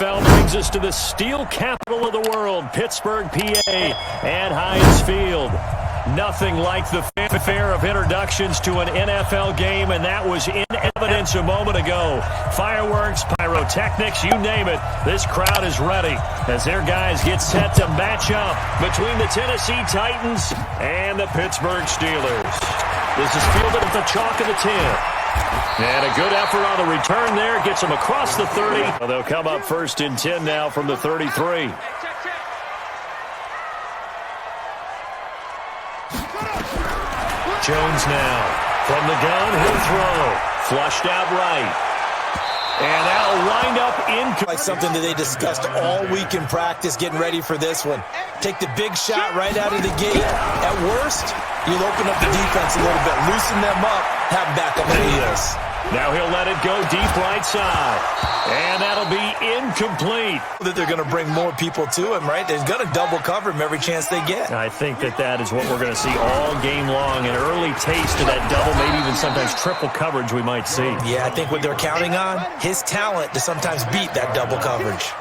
NFL brings us to the steel capital of the world, Pittsburgh, PA, at Heinz Field. Nothing like the fanfare of introductions to an NFL game, and that was in evidence a moment ago. Fireworks, pyrotechnics, you name it, this crowd is ready as their guys get set to match up between the Tennessee Titans and the Pittsburgh Steelers. This is fielded at the chalk of the 10. And a good effort on the return there. Gets them across the 30. Well, they'll come up first and 10 now from the 33. Jones now. From the gun, he'll throw. Flushed out right. And that'll wind up in. Like something that they discussed all week in practice, getting ready for this one. Take the big shot right out of the gate. At worst, you'll open up the defense a little bit, loosen them up, have them back up on the heels. Now he'll let it go deep right side. And that'll be incomplete. That they're going to bring more people to him, right? They're going to double cover him every chance they get. I think that is what we're going to see all game long. An early taste of that double, maybe even sometimes triple coverage we might see. Yeah, I think what they're counting on, his talent to sometimes beat that double coverage.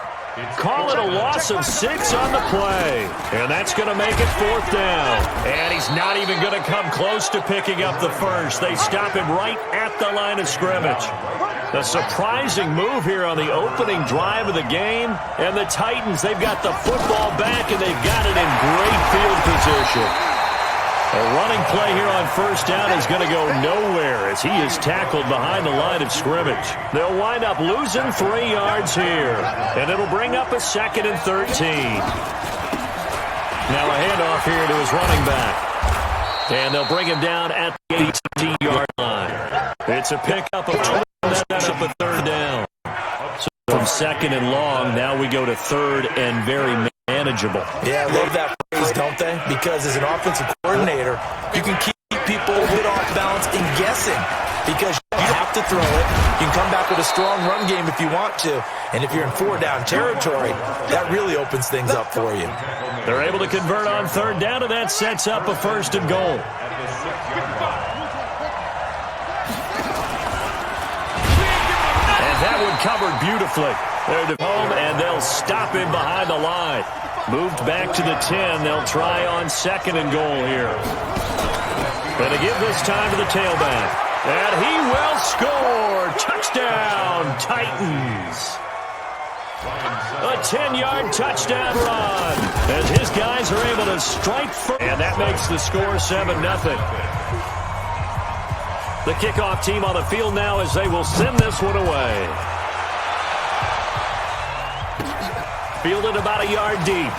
Call it a loss of 6 on the play. And that's going to make it 4th down. And he's not even going to come close to picking up the first. They stop him right at the line of scrimmage. The surprising move here on the opening drive of the game. And the Titans, they've got the football back, and they've got it in great field position. A running play here on first down is going to go nowhere as he is tackled behind the line of scrimmage. They'll wind up losing 3 yards here, and it'll bring up a 2nd and 13. Now a handoff here to his running back, and they'll bring him down at the 18-yard line. It's a pickup of 20, that's up a 3rd down. So from 2nd and long, now we go to 3rd and very manageable. Yeah, I love that phrase, don't they? Because as an offensive coordinator, you can keep people a bit off balance and guessing because you have to throw it. You can come back with a strong run game if you want to. And if you're in 4-down territory, that really opens things up for you. They're able to convert on 3rd down, and that sets up a 1st and goal. And that one covered beautifully. They're to home, and they'll stop him behind the line. Moved back to the 10. They'll try on 2nd and goal here. Going to give this time to the tailback. And he will score. Touchdown, Titans. A 10-yard touchdown run as his guys are able to strike first. And that makes the score 7-0. The kickoff team on the field now as they will send this one away. Fielded about a yard deep.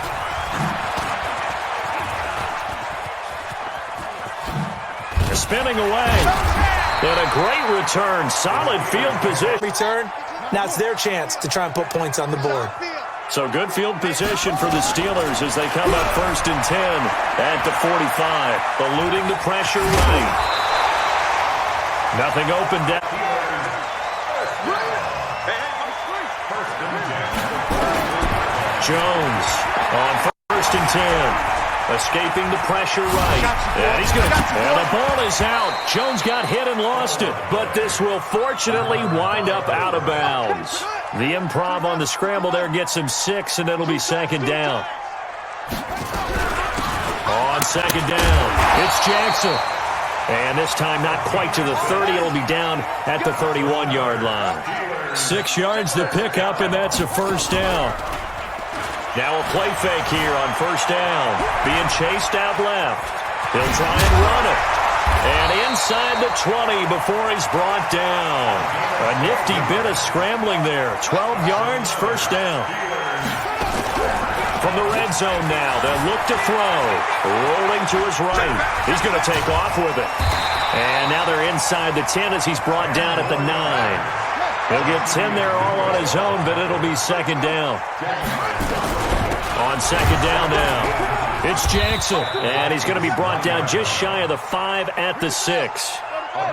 Spinning away. And a great return. Solid field position. Return. Now it's their chance to try and put points on the board. So good field position for the Steelers as they come up 1st and 10 at the 45. Eluding the pressure right. Nothing open down. Jones on 1st and 10. Escaping the pressure right. And he's going to. And the ball is out. Jones got hit and lost it. But this will fortunately wind up out of bounds. The improv on the scramble there gets him 6, and it'll be 2nd down. On 2nd down, it's Jackson. And this time not quite to the 30. It'll be down at the 31-yard line. 6 yards to pick up, and that's a 1st down. Now a play fake here on 1st down. Being chased out left. He'll try and run it. And inside the 20 before he's brought down. A nifty bit of scrambling there. 12 yards, 1st down. From the red zone now, they'll look to throw. Rolling to his right. He's going to take off with it. And now they're inside the 10 as he's brought down at the 9. He'll get 10 there all on his own, but it'll be 2nd down. On 2nd down now, it's Jackson. And he's going to be brought down just shy of the 5 at the 6.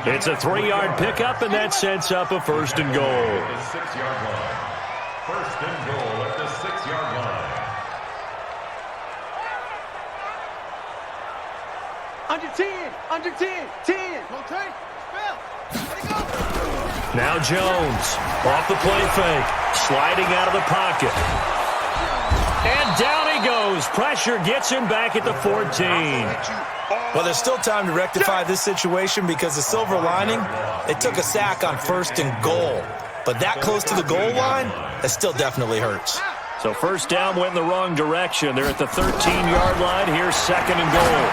It's a 3-yard pickup, and that sets up a 1st and goal. 6-yard line. 1st and goal at the 6-yard line. Under 10, under 10, 10. Now Jones, off the play fake, sliding out of the pocket. And down he goes. Pressure gets him back at the 14. Well, there's still time to rectify this situation because the silver lining, it took a sack on 1st and goal. But that close to the goal line, that still definitely hurts. So first down went in the wrong direction. They're at the 13-yard line. Here's 2nd and goal.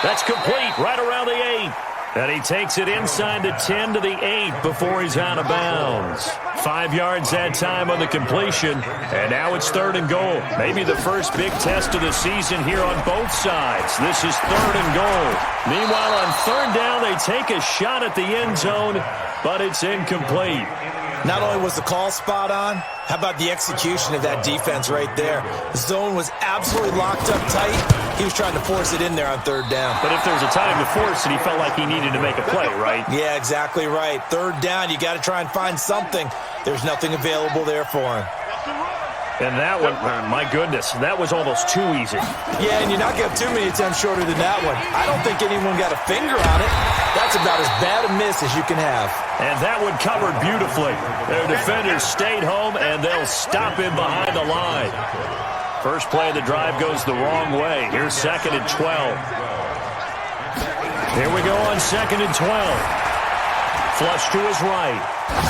That's complete right around the 8. And he takes it inside the 10 to the 8 before he's out of bounds. 5 yards that time on the completion. And now it's 3rd and goal. Maybe the first big test of the season here on both sides. This is 3rd and goal. Meanwhile, on 3rd down, they take a shot at the end zone, but it's incomplete. Not only was the call spot on, how about the execution of that defense right there? The zone was absolutely locked up tight. He was trying to force it in there on 3rd down. But if there's a time to force it, he felt like he needed to make a play, right? Yeah, exactly right. 3rd down, you got to try and find something. There's nothing available there for him. And that one, my goodness, that was almost too easy. Yeah, and you're not going to have too many attempts shorter than that one. I don't think anyone got a finger on it. That's about as bad a miss as you can have. And that one covered beautifully. Their defenders stayed home, and they'll stop him behind the line. First play of the drive goes the wrong way. Here's 2nd and 12. Here we go on 2nd and 12. Flush to his right.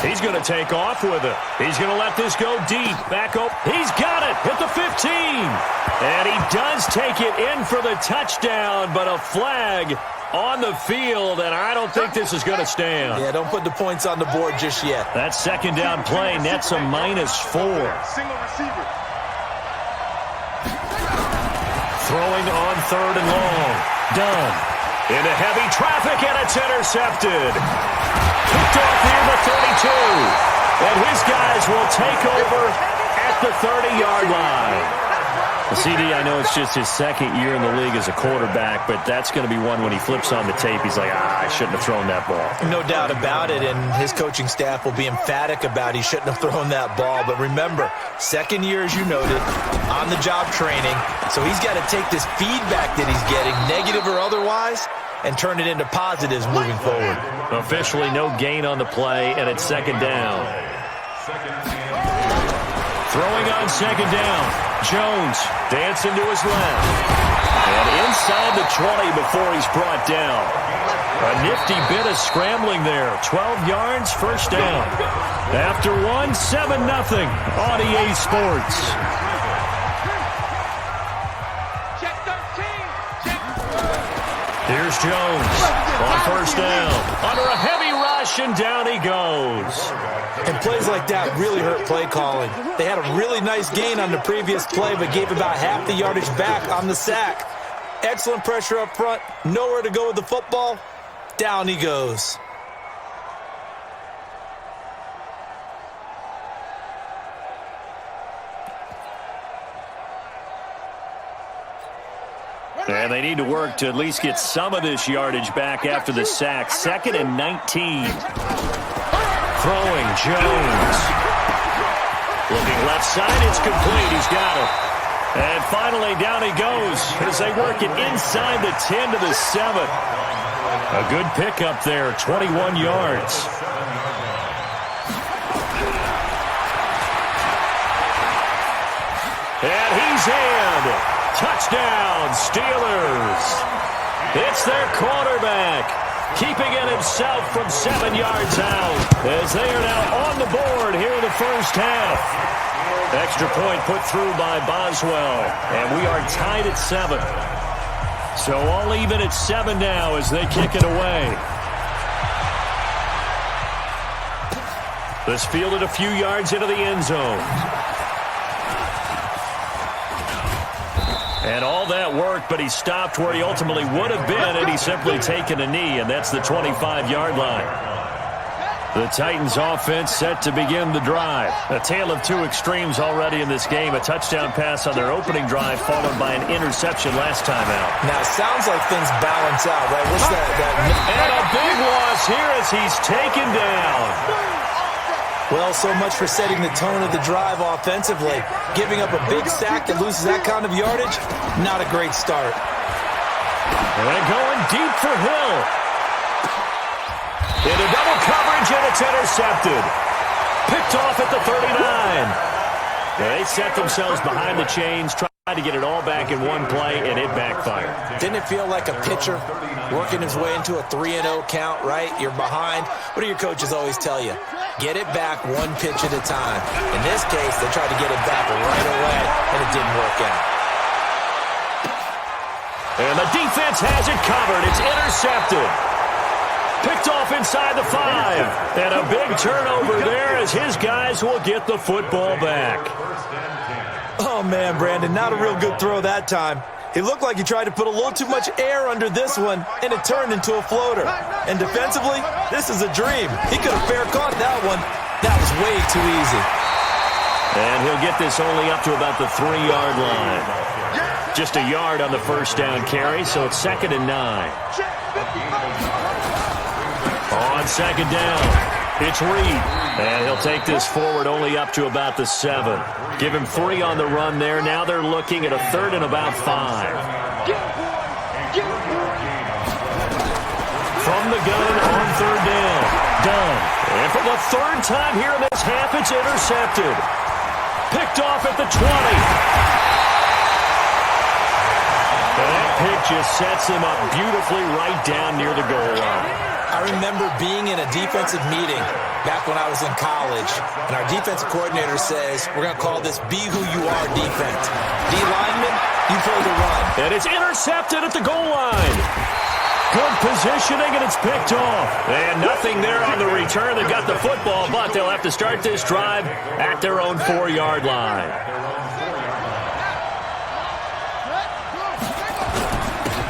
He's going to take off with it. He's going to let this go deep. Back up. He's got it at the 15. And he does take it in for the touchdown, but a flag on the field, and I don't think this is going to stand. Yeah, don't put the points on the board just yet. That 2nd down play nets a -4. Throwing on 3rd and long. Done. Into heavy traffic, and it's intercepted. Picked off near the 32. And his guys will take over at the 30-yard line. CD, I know it's just his 2nd year in the league as a quarterback, but that's going to be one when he flips on the tape, he's like, I shouldn't have thrown that ball. No doubt about it, and his coaching staff will be emphatic about he shouldn't have thrown that ball. But remember, 2nd year, as you noted, on-the-job training, so he's got to take this feedback that he's getting, negative or otherwise, and turn it into positives moving forward. Officially no gain on the play, and it's 2nd down. Throwing on 2nd down. Jones dancing to his left. And inside the 20 before he's brought down. A nifty bit of scrambling there. 12 yards, first down. After one, 7-0 on EA Sports. Here's Jones on first down. Under a heavy rush, and down he goes. And plays like that really hurt play calling. They had a really nice gain on the previous play, but gave about half the yardage back on the sack. Excellent pressure up front. Nowhere to go with the football. Down he goes. And they need to work to at least get some of this yardage back after the sack. 2nd and 19. Throwing, Jones. Looking left side, it's complete. He's got it. And finally, down he goes as they work it inside the 10 to the 7. A good pickup there, 21 yards. And he's in. Touchdown, Steelers. It's their quarterback, keeping it himself from 7 yards out as they are now on the board here in the first half. Extra point put through by Boswell, and we are tied at 7. So all even at 7 now as they kick it away. This fielded a few yards into the end zone. And all that worked, but he stopped where he ultimately would have been had he simply taken a knee, and that's the 25-yard line. The Titans offense set to begin the drive. A tale of two extremes already in this game. A touchdown pass on their opening drive followed by an interception last time out. Now, it sounds like things balance out, right? What's that? And a big loss here as he's taken down. Well, so much for setting the tone of the drive offensively. Giving up a big sack that loses that kind of yardage, not a great start. And going deep for Hill. Into double coverage, and it's intercepted. Picked off at the 39. They set themselves behind the chains, tried to get it all back in one play, and it backfired. Didn't it feel like a pitcher working his way into a 3-0 count, right? You're behind. What do your coaches always tell you? Get it back one pitch at a time. In this case, they tried to get it back right away, and it didn't work out. And the defense has it covered. It's intercepted. Picked off inside the 5. And a big turnover there as his guys will get the football back. Oh, man, Brandon, not a real good throw that time. It looked like he tried to put a little too much air under this one, and it turned into a floater. And defensively, this is a dream. He could have fair caught that one. That was way too easy. And he'll get this only up to about the 3-yard line. Just a yard on the first down carry, so it's 2nd and 9. On 2nd down, it's Reed. And he'll take this forward only up to about the 7. Give him 3 on the run there. Now they're looking at a 3rd and about 5. From the gun on 3rd down. Done. And for the 3rd time here in this half, it's intercepted. Picked off at the 20. And that pick just sets him up beautifully right down near the goal line. I remember being in a defensive meeting back when I was in college, and our defensive coordinator says, we're going to call this Be Who You Are defense. D lineman, you play the run. And it's intercepted at the goal line. Good positioning, and it's picked off. And nothing there on the return. They've got the football, but they'll have to start this drive at their own 4-yard line.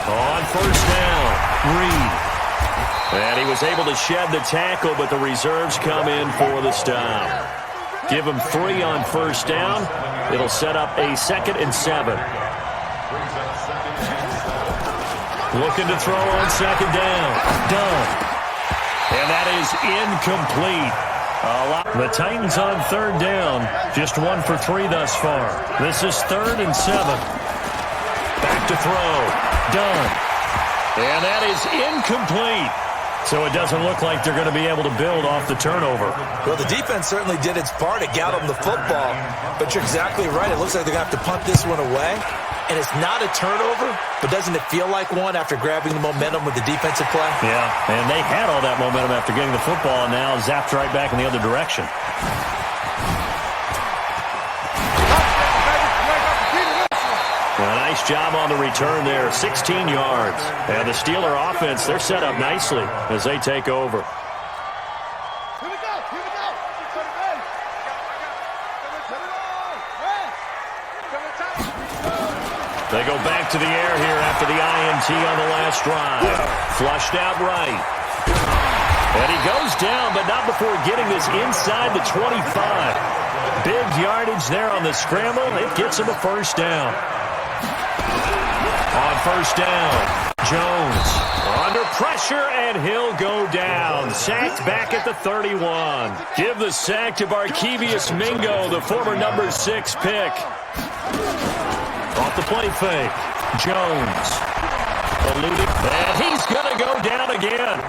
On 1st down, Reed. And he was able to shed the tackle, but the reserves come in for the stop. Give him 3 on 1st down. It'll set up a 2nd and 7. Looking to throw on 2nd down. Done. And that is incomplete. The Titans on 3rd down. Just 1 for 3 thus far. This is 3rd and 7. Back to throw. Done. And that is incomplete. So it doesn't look like they're going to be able to build off the turnover. Well, the defense certainly did its part to get them the football. But you're exactly right. It looks like they're going to have to punt this one away. And it's not a turnover, but doesn't it feel like one after grabbing the momentum with the defensive play? Yeah, and they had all that momentum after getting the football, and now zapped right back in the other direction. A nice job on the return there, 16 yards. And the Steeler offense, they're set up nicely as they take over. They go back to the air here after the INT on the last drive. Flushed out right. And he goes down, but not before getting this inside the 25. Big yardage there on the scramble. It gets him a 1st down. On 1st down, Jones under pressure, and he'll go down. Sacked back at the 31. Give the sack to Barkevius Mingo, the former number 6 pick. Off the play fake, Jones. Eluding, and he's going to go down again.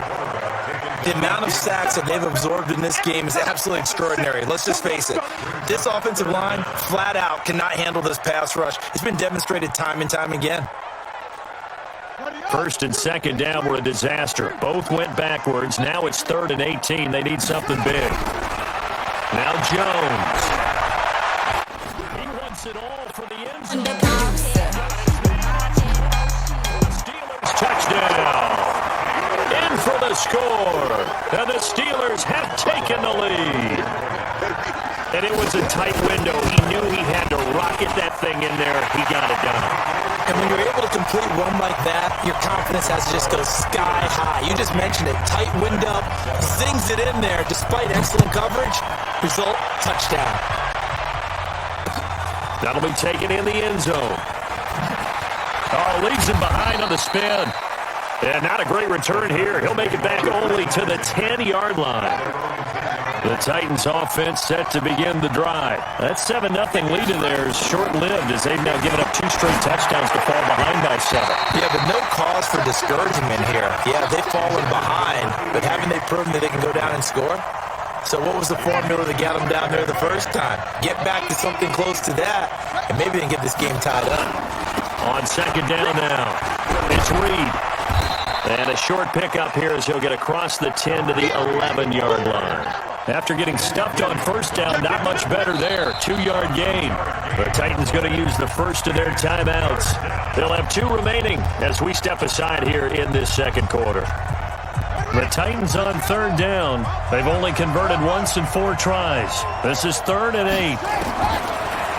The amount of sacks that they've absorbed in this game is absolutely extraordinary. Let's just face it. This offensive line, flat out, cannot handle this pass rush. It's been demonstrated time and time again. 1st and 2nd down were a disaster. Both went backwards. Now it's 3rd and 18. They need something big. Now Jones. He wants it all for the end zone. Steelers touchdown. In for the score. And the Steelers have taken the lead. And it was a tight window. He knew he had to rocket that thing in there. He got it done. And when you're able to complete one like that, your confidence has to just go sky high. You just mentioned it. Tight window, zings it in there despite excellent coverage. Result, touchdown. That'll be taken in the end zone. Oh, leaves him behind on the spin. And not a great return here. He'll make it back only to the 10-yard line. The Titans offense set to begin the drive. That 7-0 lead in there is short-lived as they've now given up 2 straight touchdowns to fall behind by 7. Yeah, but no cause for discouragement here. Yeah, they've fallen behind, but haven't they proven that they can go down and score? So what was the formula that got them down there the first time? Get back to something close to that, and maybe they can get this game tied up. On second down now, it's Reed. And a short pickup here as he'll get across the 10 to the 11-yard line. After getting stuffed on first down, not much better there. 2-yard gain. The Titans going to use the first of their timeouts. They'll have 2 remaining as we step aside here in this second quarter. The Titans on third down. They've only converted once in 4 tries. This is 3rd and 8.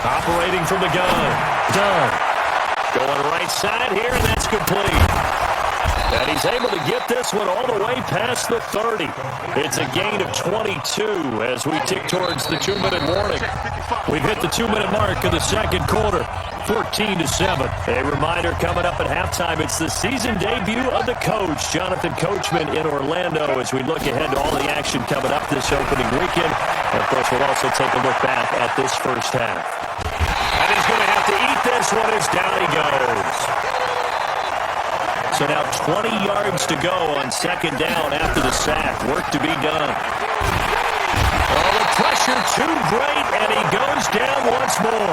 Operating from the gun. Dunn. Going right side here, and that's complete. And he's able to get this one all the way past the 30. It's a gain of 22 as we tick towards the 2-minute warning. We've hit the 2-minute mark of the second quarter, 14-7. A reminder coming up at halftime, it's the season debut of the coach, Jonathan Coachman in Orlando, as we look ahead to all the action coming up this opening weekend. And of course, we'll also take a look back at this first half. And he's going to have to eat this one as down he goes. So now 20 yards to go on second down after the sack. Work to be done. Oh, the pressure too great, and he goes down once more.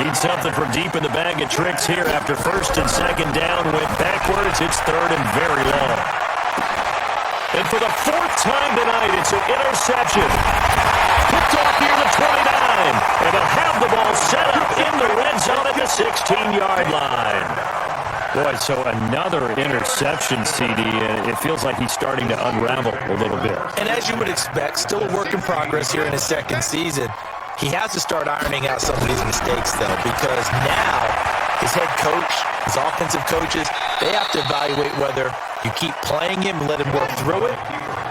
Needs something from deep in the bag of tricks here after first and second down went backwards. It's 3rd and very long. And for the 4th time tonight, it's an interception. Picked off near the 29. And they'll have the ball set up in the red zone at the 16-yard line. Boy, so another interception, CD, and it feels like he's starting to unravel a little bit. And as you would expect, still a work in progress here in his second season. He has to start ironing out some of these mistakes, though, because now his head coach, his offensive coaches, they have to evaluate whether you keep playing him and let him work through it,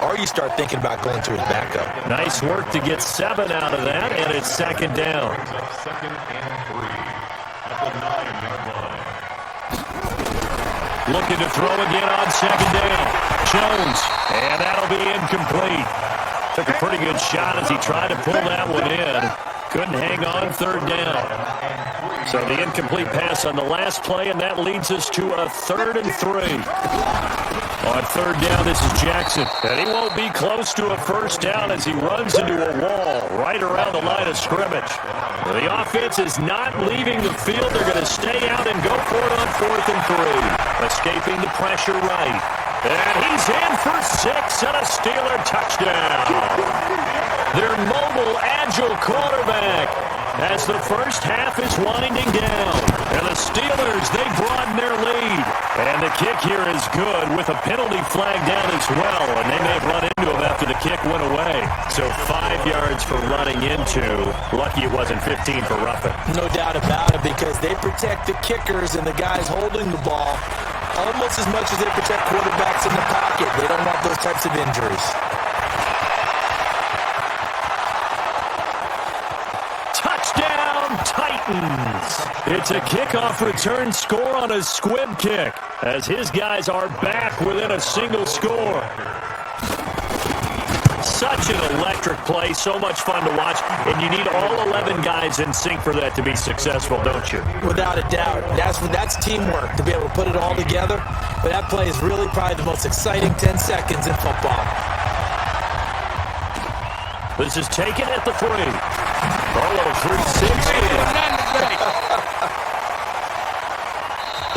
or you start thinking about going to his backup. Nice work to get 7 out of that, and it's second down. Second and 3 at the 9-yard line. Looking to throw again on second down. Jones, and that'll be incomplete. Took a pretty good shot as he tried to pull that one in. Couldn't hang on third down. So the incomplete pass on the last play, and that leads us to a 3rd and 3. On third down, this is Jackson. And he won't be close to a first down as he runs into a wall right around the line of scrimmage. The offense is not leaving the field. They're going to stay out and go for it on 4th and 3. Escaping the pressure right. And he's in for 6 and a Steeler touchdown. Their mobile, agile quarterback as the first half is winding down. And the Steelers, they broaden their lead. And the kick here is good with a penalty flag down as well. And they may have run into him after the kick went away. So 5 yards for running into. Lucky it wasn't 15 for roughing. No doubt about it, because they protect the kickers and the guys holding the ball almost as much as they protect quarterbacks in the pocket. They don't want those types of injuries. Touchdown, Titans! It's a kickoff return score on a squib kick as his guys are back within a single score. Such an electric play, so much fun to watch, and you need all 11 guys in sync for that to be successful, don't you? Without a doubt. That's teamwork, to be able to put it all together. But that play is really probably the most exciting 10 seconds in football. This is taken at the 3. A little 3-6.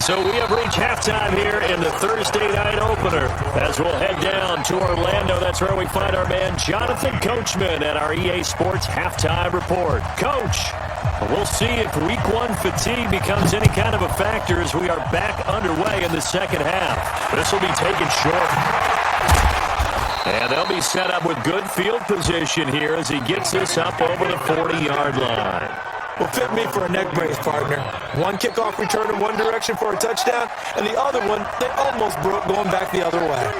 So we have reached halftime here in the Thursday night opener as we'll head down to Orlando. That's where we find our man Jonathan Coachman at our EA Sports Halftime Report. Coach, we'll see if Week 1 fatigue becomes any kind of a factor as we are back underway in the second half. This will be taken short. And they'll be set up with good field position here as he gets this up over the 40-yard line. Will fit me for a neck brace, partner. One kickoff return in one direction for a touchdown, and the other one, they almost broke going back the other way.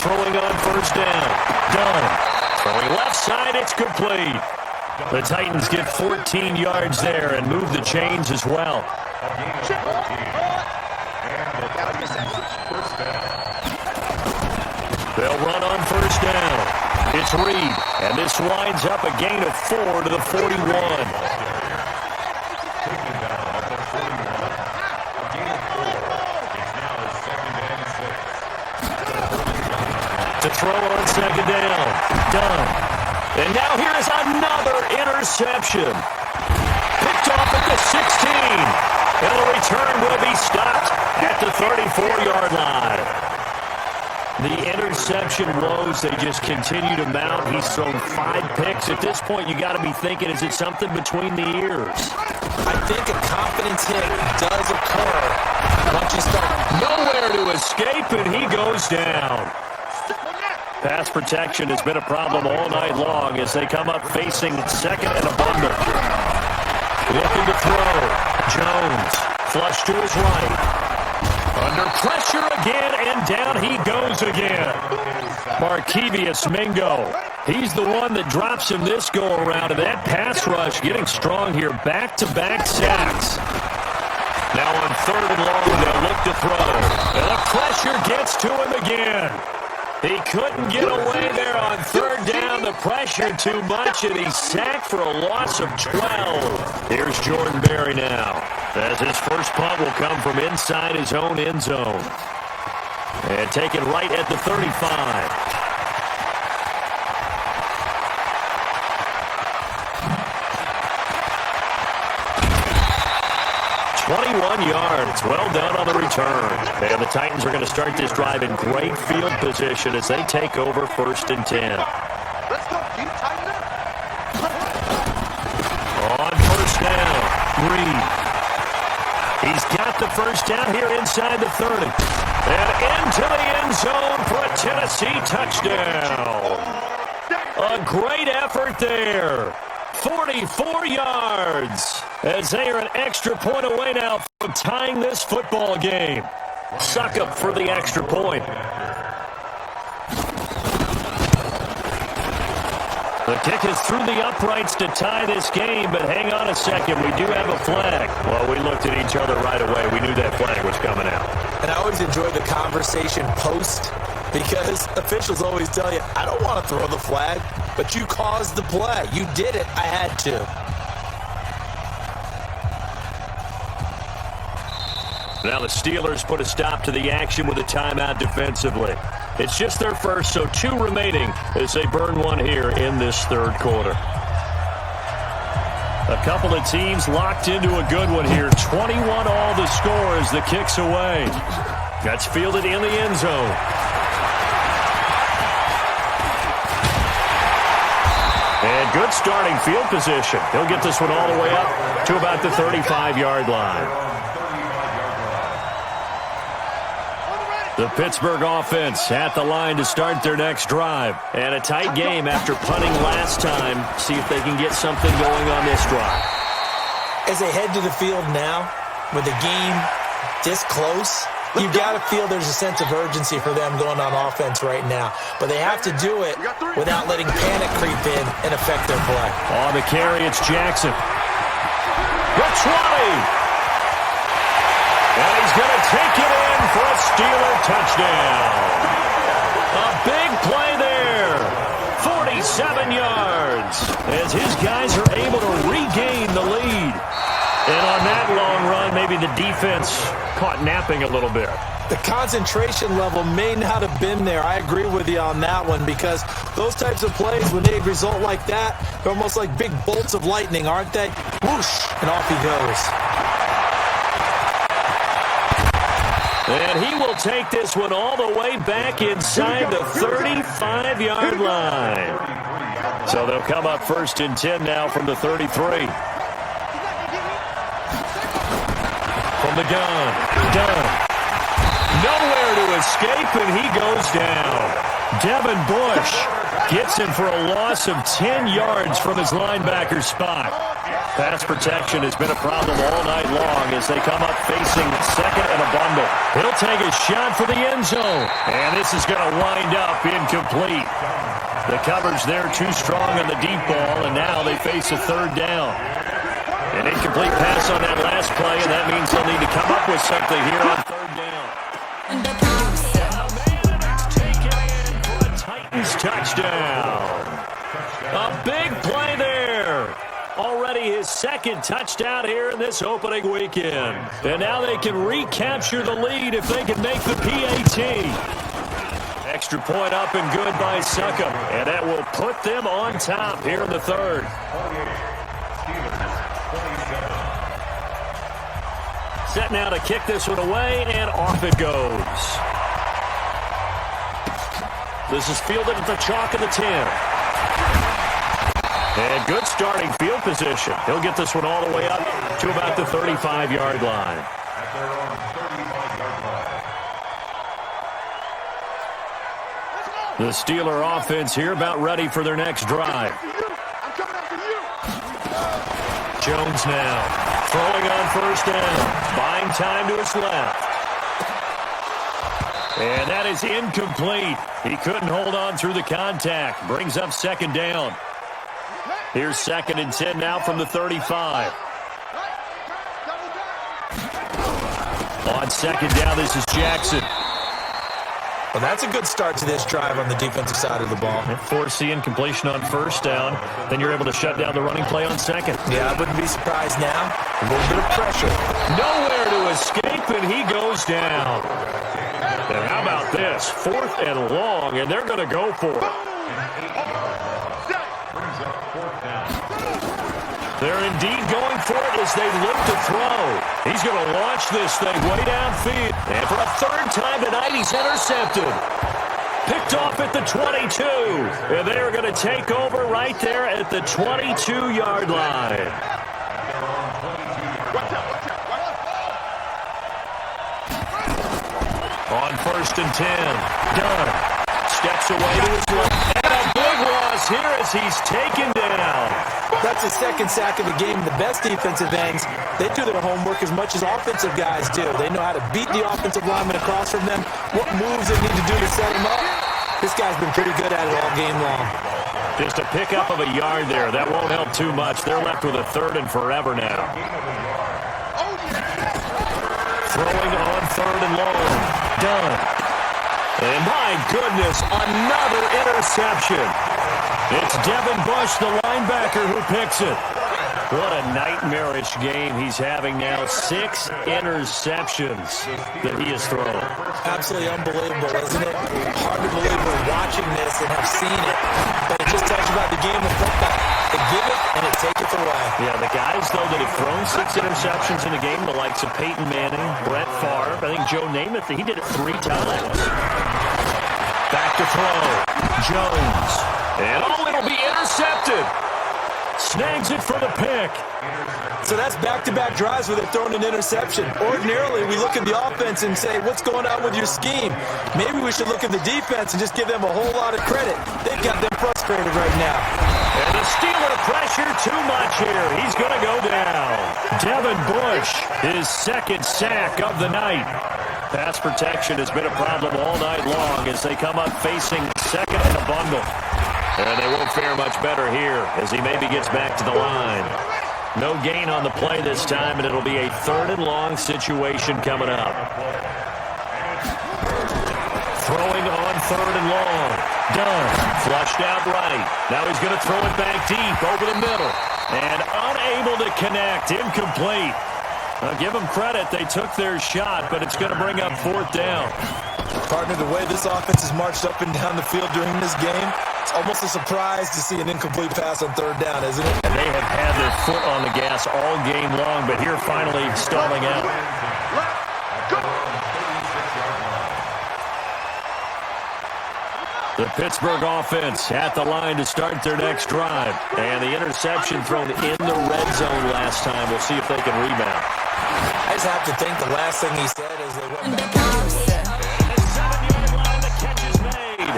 Throwing on first down. Done. Throwing left side, it's complete. The Titans get 14 yards there and move the chains as well. They'll run on first down. It's Reed, and this winds up a gain of 4 to the 41. To throw on second down. Done. And now here is another interception. Picked off at the 16. And the return will be stopped at the 34-yard line. The interception woes, they just continue to mount. He's thrown 5 picks. At this point, you got to be thinking, is it something between the ears? I think a confidence hit does occur once you start. Nowhere to escape, and he goes down. Pass protection has been a problem all night long as they come up facing second and a bundle. Looking to throw. Jones, flush to his right. Under pressure again, and down he goes again. Markevius Mingo. He's the one that drops him this go-around, and that pass rush getting strong here. Back-to-back sacks. Now on 3rd and long, they'll look to throw. And the pressure gets to him again. He couldn't get away there on 3rd down. The pressure too much, and he's sacked for a loss of 12. Here's Jordan Berry now, as his first punt will come from inside his own end zone. And taken right at the 35. 21 yards. Well done on the return. And the Titans are going to start this drive in great field position as they take over 1st and 10. Let's go, keep tighten up. On 1st down, Reed. He's got the 1st down here inside the 30. And into the end zone for a Tennessee touchdown. A great effort there. 44 yards as they are an extra point away now from tying this football game. Suck up for the extra point. The kick is through the uprights to tie this game, but hang on a second. We do have a flag. Well, we looked at each other right away. We knew that flag was coming out. And I always enjoy the conversation post because officials always tell you, I don't want to throw the flag, but you caused the play. You did it. I had to. Now the Steelers put a stop to the action with a timeout defensively. It's just their first, so 2 remaining as they burn one here in this 3rd quarter. A couple of teams locked into a good one here. 21 all the score as the kick's away. That's fielded in the end zone. And good starting field position. He'll get this one all the way up to about the 35-yard line. The Pittsburgh offense at the line to start their next drive. And a tight game after punting last time. See if they can get something going on this drive. As they head to the field now, with the game this close, you've got to feel there's a sense of urgency for them going on offense right now. But they have to do it without letting panic creep in and affect their play. On the carry, it's Jackson. The 20. And he's going to take it in for a Steeler touchdown. A big play there. 47 yards as his guys are able to regain the lead. And on that long run, maybe the defense caught napping a little bit. The concentration level may not have been there. I agree with you on that one because those types of plays, when they result like that, they're almost like big bolts of lightning, aren't they? Whoosh, and off he goes. And he will take this one all the way back inside the 35-yard line. So they'll come up 1st and 10 now from the 33. From the gun, Dunn. Nowhere to escape, and he goes down. Devin Bush gets him for a loss of 10 yards from his linebacker spot. Pass protection has been a problem all night long as they come up facing second and a bundle. He'll take a shot for the end zone, and this is going to wind up incomplete. The coverage there too strong on the deep ball, and now they face a 3rd down. An incomplete pass on that last play, and that means they'll need to come up with something here on 3rd down. Taken in for a Titans touchdown. A big play there. Already his 2nd touchdown here in this opening weekend. And now they can recapture the lead if they can make the PAT. Extra Extra point up and good by Succop. And that will put them on top here in the third. Set now to kick this one away, and off it goes. This is fielded at the chalk of the 10. And good starting field position. He'll get this one all the way up to about the 35-yard line. The Steeler offense here about ready for their next drive. Jones now throwing on first down, buying time to his left. And that is incomplete. He couldn't hold on through the contact. Brings up second down. Here's 2nd and 10 now from the 35. On second down, this is Jackson. Well, that's a good start to this drive on the defensive side of the ball. Force the incompletion on first down. Then you're able to shut down the running play on second. Yeah, I wouldn't be surprised now. A little bit of pressure. Nowhere to escape, and he goes down. And how about this? 4th and long, and they're going to go for it. They're indeed going for it as they look to throw. He's going to launch this thing way downfield. And for a third time tonight, he's intercepted. Picked off at the 22. And they are going to take over right there at the 22-yard line. On 1st and 10. Dunn steps away to his left. And a big loss here as he's taken down. That's the second sack of the game. The best defensive ends, they do their homework as much as offensive guys do. They know how to beat the offensive lineman across from them, what moves they need to do to set them up. This guy's been pretty good at it all game long. Just a pickup of a yard there. That won't help too much. They're left with a 3rd and forever now. Throwing on 3rd and long. Done. And my goodness, another interception. It's Devin Bush, the linebacker, who picks it. What a nightmarish game he's having now. 6 interceptions that he has thrown. Absolutely unbelievable, isn't it? Hard to believe we're watching this and have seen it. But it just tells you about the game of football. They give it and it takes it away. Yeah, the guys, though, that have thrown 6 interceptions in a game, the likes of Peyton Manning, Brett Favre, I think Joe Namath, he did it 3 times. Back to throw. Jones. And it'll be intercepted. Snags it for the pick. So that's back-to-back drives where they're throwing an interception. Ordinarily, we look at the offense and say, what's going on with your scheme? Maybe we should look at the defense and just give them a whole lot of credit. They've got them frustrated right now. And the Steeler pressure too much here. He's going to go down. Devin Bush, his 2nd sack of the night. Pass protection has been a problem all night long as they come up facing 2nd and a bundle. And they won't fare much better here as he maybe gets back to the line. No gain on the play this time, and it'll be a 3rd and long situation coming up. Throwing on 3rd and long. Done. Flushed out right. Now he's going to throw it back deep over the middle. And unable to connect. Incomplete. I'll give them credit. They took their shot, but it's going to bring up 4th down. Partner, the way this offense has marched up and down the field during this game, it's almost a surprise to see an incomplete pass on 3rd down, isn't it? And they have had their foot on the gas all game long, but here finally stalling out. The Pittsburgh offense at the line to start their next drive. And the interception thrown in the red zone last time. We'll see if they can rebound. I just have to think the last thing he said is they went back. The 7-yard line, the catch is made.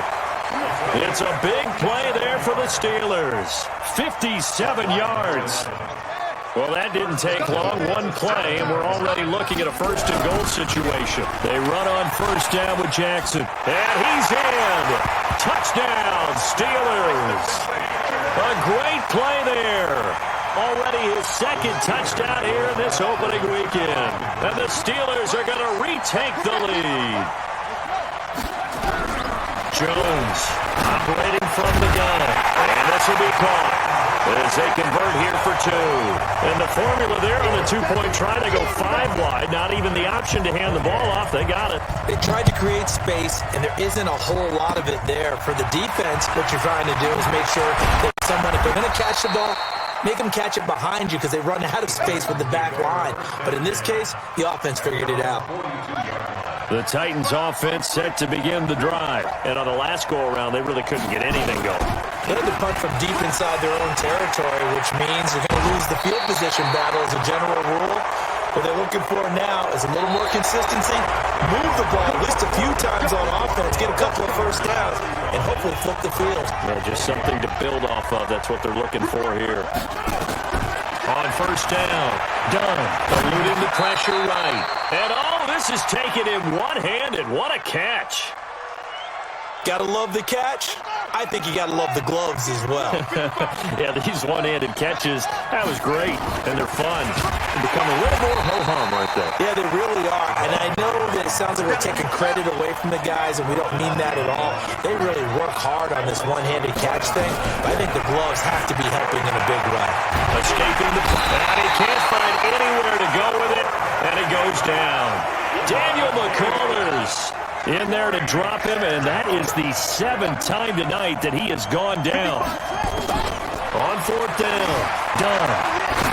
It's a big play there for the Steelers. 57 yards. Well, that didn't take long. One play, and we're already looking at a 1st and goal situation. They run on 1st down with Jackson. And he's in. Touchdown, Steelers. A great play there. Already his 2nd touchdown here in this opening weekend. And the Steelers are going to retake the lead. Jones operating from the gun. And this will be caught. as they convert here for two. And the formula there on the two-point try, they go 5 wide. Not even the option to hand the ball off. They got it. They tried to create space, and there isn't a whole lot of it there. For the defense, what you're trying to do is make sure that someone, if they're going to catch the ball, make them catch it behind you because they run out of space with the back line. But in this case, the offense figured it out. The Titans offense set to begin the drive. And on the last go-around, they really couldn't get anything going. They had to punt from deep inside their own territory, which means you're going to lose the field position battle as a general rule. What they're looking for now is a little more consistency, move the ball at least a few times on offense, get a couple of first downs, and hopefully flip the field. Yeah, just something to build off of. That's what they're looking for here. On first down, Dunn eluding the pressure right. And this is taken in one-handed. What a catch. Gotta love the catch. I think you gotta love the gloves as well. Yeah, these one-handed catches, that was great, and they're fun. They become a little more ho-hum right there. Yeah, they really are, and I know that it sounds like we're taking credit away from the guys, and we don't mean that at all. They really work hard on this one-handed catch thing, but I think the gloves have to be helping in a big way. Escaping the and he can't find anywhere to go with it, and he goes down. Daniel McCullers in there to drop him, and that is the 7th time tonight that he has gone down. On fourth down, Dunn,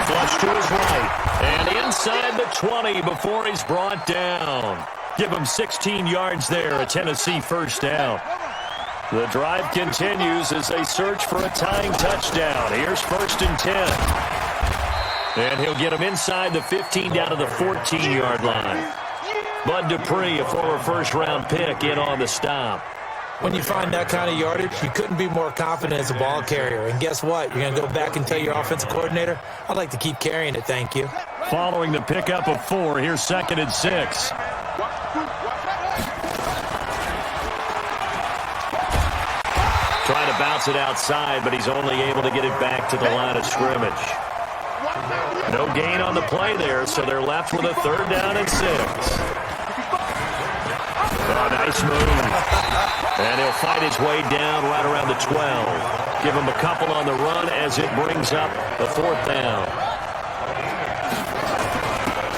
flush to his right, and inside the 20 before he's brought down. Give him 16 yards there, a Tennessee first down. The drive continues as they search for a tying touchdown. Here's first and 10. And he'll get him inside the 15 down to the 14-yard line. Bud Dupree, a former first-round pick, in on the stop. When you find that kind of yardage, you couldn't be more confident as a ball carrier. And guess what? You're going to go back and tell your offensive coordinator, I'd like to keep carrying it, thank you. Following the pickup of 4, here's 2nd and 6. Trying to bounce it outside, but he's only able to get it back to the line of scrimmage. No gain on the play there, so they're left with a 3rd down and 6. Oh, nice move. And he'll fight his way down right around the 12. Give him a couple on the run as it brings up the 4th down.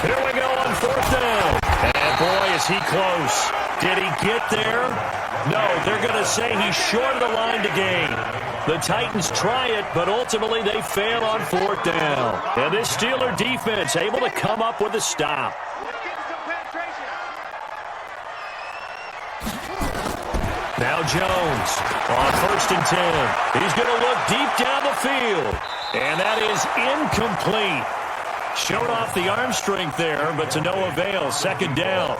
Here we go on 4th down. And boy, is he close. Did he get there? No, they're going to say he's short of the line to gain. The Titans try it, but ultimately they fail on 4th down. And this Steeler defense able to come up with a stop. Now Jones on 1st and 10. He's going to look deep down the field. And that is incomplete. Showed off the arm strength there, but to no avail. 2nd down.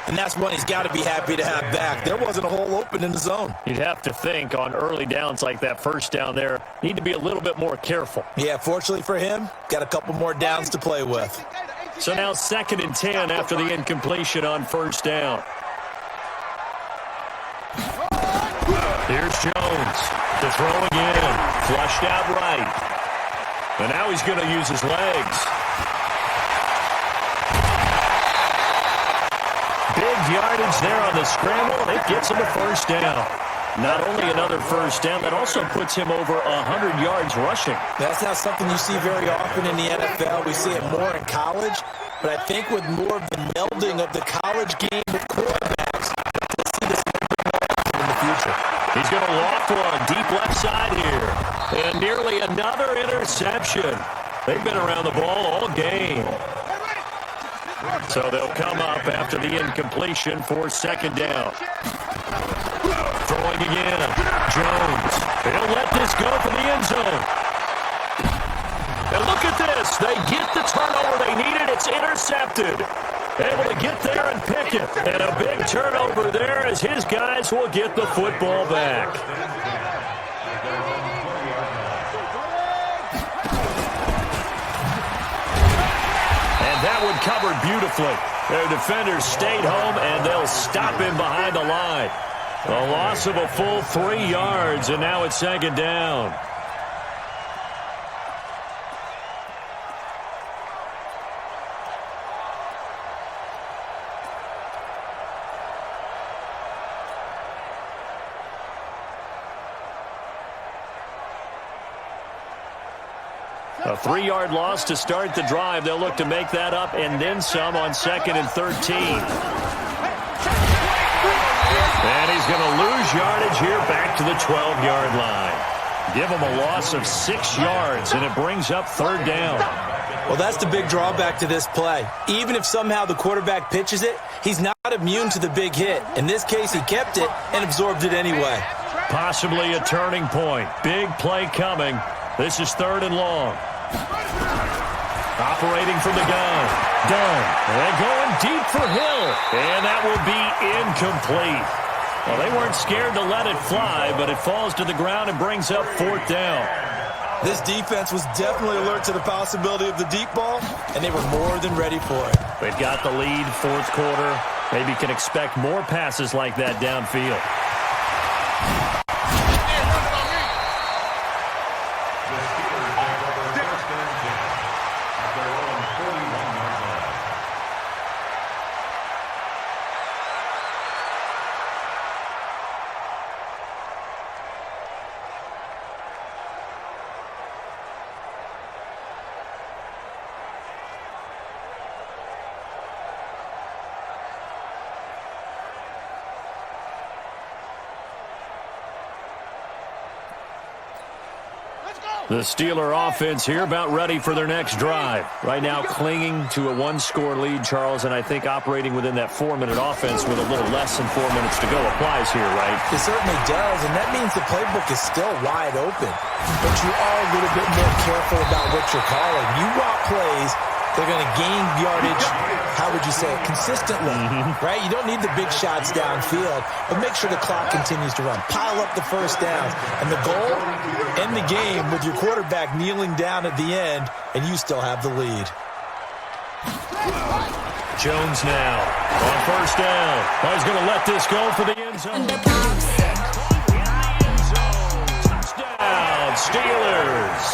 And that's one he's got to be happy to have back. There wasn't a hole open in the zone. You'd have to think on early downs like that first down there, need to be a little bit more careful. Yeah, fortunately for him, got a couple more downs to play with. So now 2nd and 10 after the incompletion on 1st down. Here's Jones to throw again. Flushed out right. And now he's going to use his legs. Big yardage there on the scramble. It gets him a 1st down. Not only another 1st down, that also puts him over 100 yards rushing. That's not something you see very often in the NFL. We see it more in college. But I think with more of the melding of the college game with quarterbacks, we'll see this in the future. He's going to loft one deep left side here. And nearly another interception. They've been around the ball all game. So they'll come up after the incompletion for 2nd down. Throwing again. Jones. He'll let this go for the end zone. And look at this. They get the turnover they needed. It's intercepted. Able to get there and pick it. And a big turnover there as his guys will get the football back. And that one covered beautifully. Their defenders stayed home, and they'll stop him behind the line. A loss of a full 3 yards, and now it's 2nd down. A 3-yard loss to start the drive. They'll look to make that up and then some on 2nd and 13. And he's going to lose yardage here back to the 12-yard line. Give him a loss of 6 yards, and it brings up 3rd down. Well, that's the big drawback to this play. Even if somehow the quarterback pitches it, he's not immune to the big hit. In this case, he kept it and absorbed it anyway. Possibly a turning point. Big play coming. This is 3rd and long. Operating from the gun. Done. And going deep for Hill. And that will be incomplete. Well, they weren't scared to let it fly, but it falls to the ground and brings up 4th down. This defense was definitely alert to the possibility of the deep ball, and they were more than ready for it. They've got the lead, 4th quarter. Maybe can expect more passes like that downfield. The Steeler offense here about ready for their next drive. Right now clinging to a 1-score lead, Charles, and I think operating within that 4-minute offense with a little less than 4 minutes to go applies here, right? It certainly does, and that means the playbook is still wide open. But you are a little bit more careful about what you're calling. You want plays, they're going to gain yardage, how would you say it, consistently, right? You don't need the big shots downfield, but make sure the clock continues to run. Pile up the first downs. And the goal, end the game with your quarterback kneeling down at the end, and you still have the lead. Jones now on 1st down. He's going to let this go for the end zone. Touchdown, Steelers.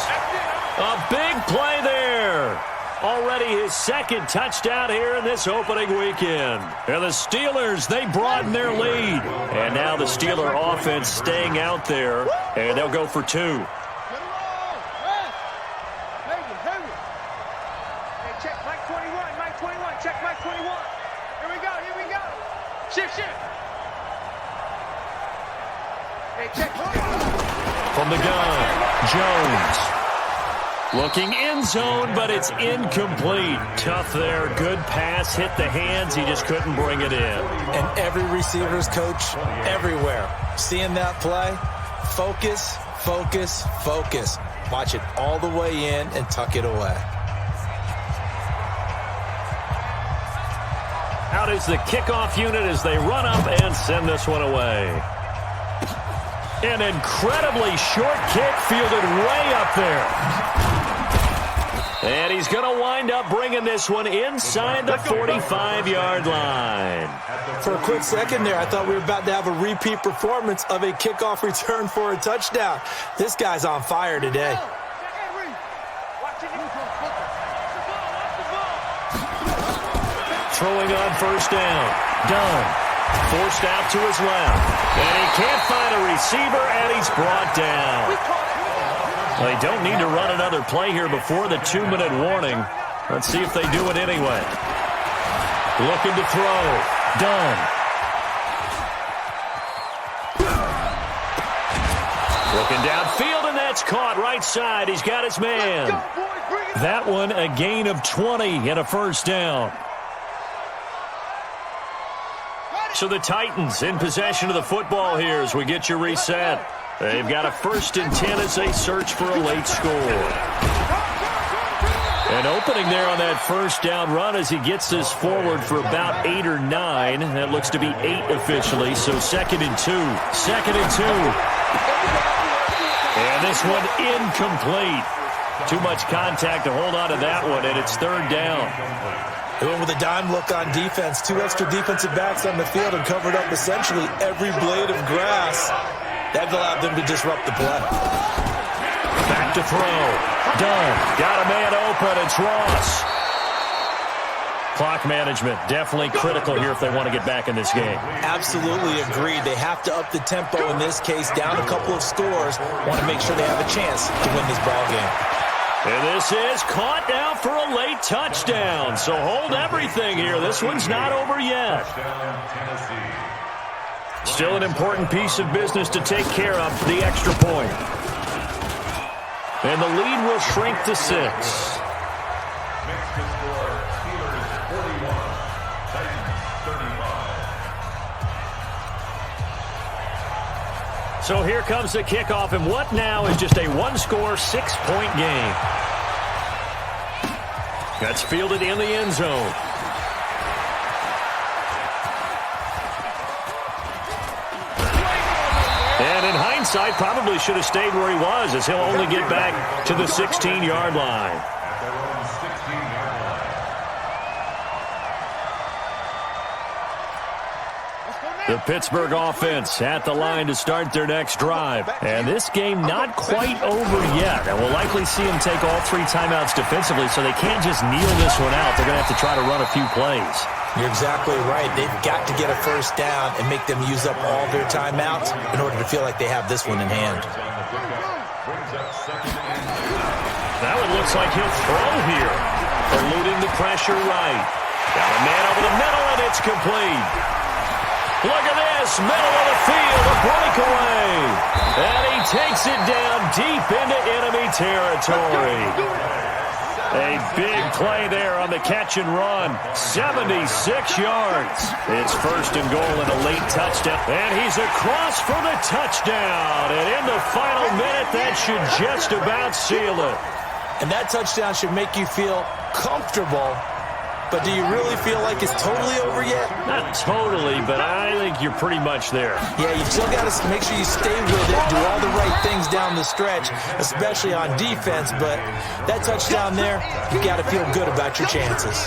A big play there. Already his 2nd touchdown here in this opening weekend. And the Steelers, they broaden their lead. And now the Steeler offense staying out there. And they'll go for 2. Hey, check Mike 21, Mike 21, check Mike 21. Here we go. Shift. Hey, check. From the gun, Jones. Looking end zone, but it's incomplete. Tough there. Good pass. Hit the hands. He just couldn't bring it in. And every receiver's coach everywhere. Seeing that play, focus. Watch it all the way in and tuck it away. Out is the kickoff unit as they run up and send this one away. An incredibly short kick fielded way up there. And he's going to wind up bringing this one inside the 45-yard line. For a quick second there, I thought we were about to have a repeat performance of a kickoff return for a touchdown. This guy's on fire today. Throwing on 1st down. Done. Forced out to his left. And he can't find a receiver, and he's brought down. They don't need to run another play here before the 2-minute warning. Let's see if they do it anyway. Looking to throw. Done. Looking downfield, and that's caught right side. He's got his man. That one a gain of 20 and a 1st down. So the Titans in possession of the football here as we get you reset. They've got a 1st and 10 as they search for a late score. An opening there on that 1st down run as he gets this forward for about 8 or 9. That looks to be 8 officially, so 2nd and 2. 2nd and 2. And this one incomplete. Too much contact to hold on to that one, and it's 3rd down. They went with a dime look on defense. 2 extra defensive backs on the field and covered up essentially every blade of grass. That allowed them to disrupt the play. Back to throw. Done. Got a man open. It's Ross. Clock management definitely critical here if they want to get back in this game. Absolutely agreed. They have to up the tempo in this case, down a couple of scores. Want to make sure they have a chance to win this ball game. And this is caught now for a late touchdown. So hold everything here. This one's not over yet. Still an important piece of business to take care of, the extra point. And the lead will shrink to 6. Next to score, Steelers 41, Titans 35. So here comes the kickoff, and what now is just a one-score, 6-point game. That's fielded in the end zone. And in hindsight, probably should have stayed where he was, as he'll only get back to the 16-yard line. At their own 16-yard line. The Pittsburgh offense at the line to start their next drive. And this game not quite over yet. And we'll likely see them take all 3 timeouts defensively, so they can't just kneel this one out. They're going to have to try to run a few plays. You're exactly right. They've got to get a first down and make them use up all their timeouts in order to feel like they have this one in hand. Now it looks like he'll throw here. Eluding the pressure right. Got a man over the middle, and it's complete. Look at this, middle of the field, a breakaway. And he takes it down deep into enemy territory. A big play there on the catch and run. 76 yards. It's first and goal and a late touchdown. And he's across for the touchdown. And in the final minute, that should just about seal it. And that touchdown should make you feel comfortable. But do you really feel like it's totally over yet? Not totally, but I think you're pretty much there. Yeah, you've still got to make sure you stay with it, do all the right things down the stretch, especially on defense. But that touchdown there, you've got to feel good about your chances.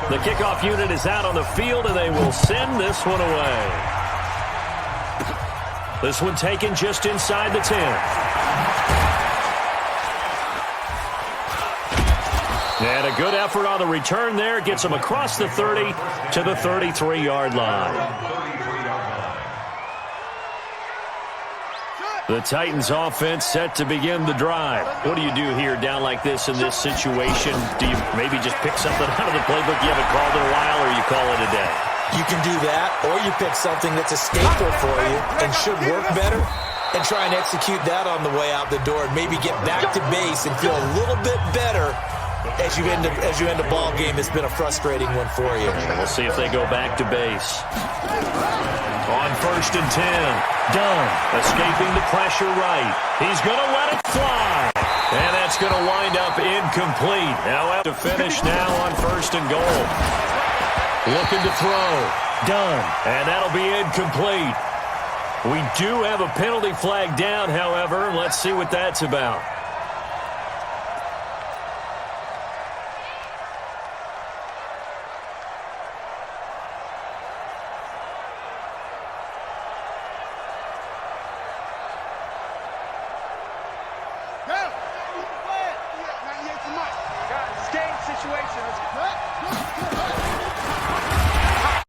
The kickoff unit is out on the field, and they will send this one away. This one taken just inside the 10. And a good effort on the return there. Gets him across the 30 to the 33-yard line. The Titans offense set to begin the drive. What do you do here down like this in this situation? Do you maybe just pick something out of the playbook you haven't called in a while, or you call it a day? You can do that, or you pick something that's a staple for you and should work better and try and execute that on the way out the door and maybe get back to base and feel a little bit better as you end a ball game. It's been a frustrating one for you. And we'll see if they go back to base. On first and 10, Dunn escaping the pressure right. He's going to let it fly. And that's going to wind up incomplete. Now to finish now on first and goal. Looking to throw. Dunn. And that'll be incomplete. We do have a penalty flag down, however. Let's see what that's about. Situation.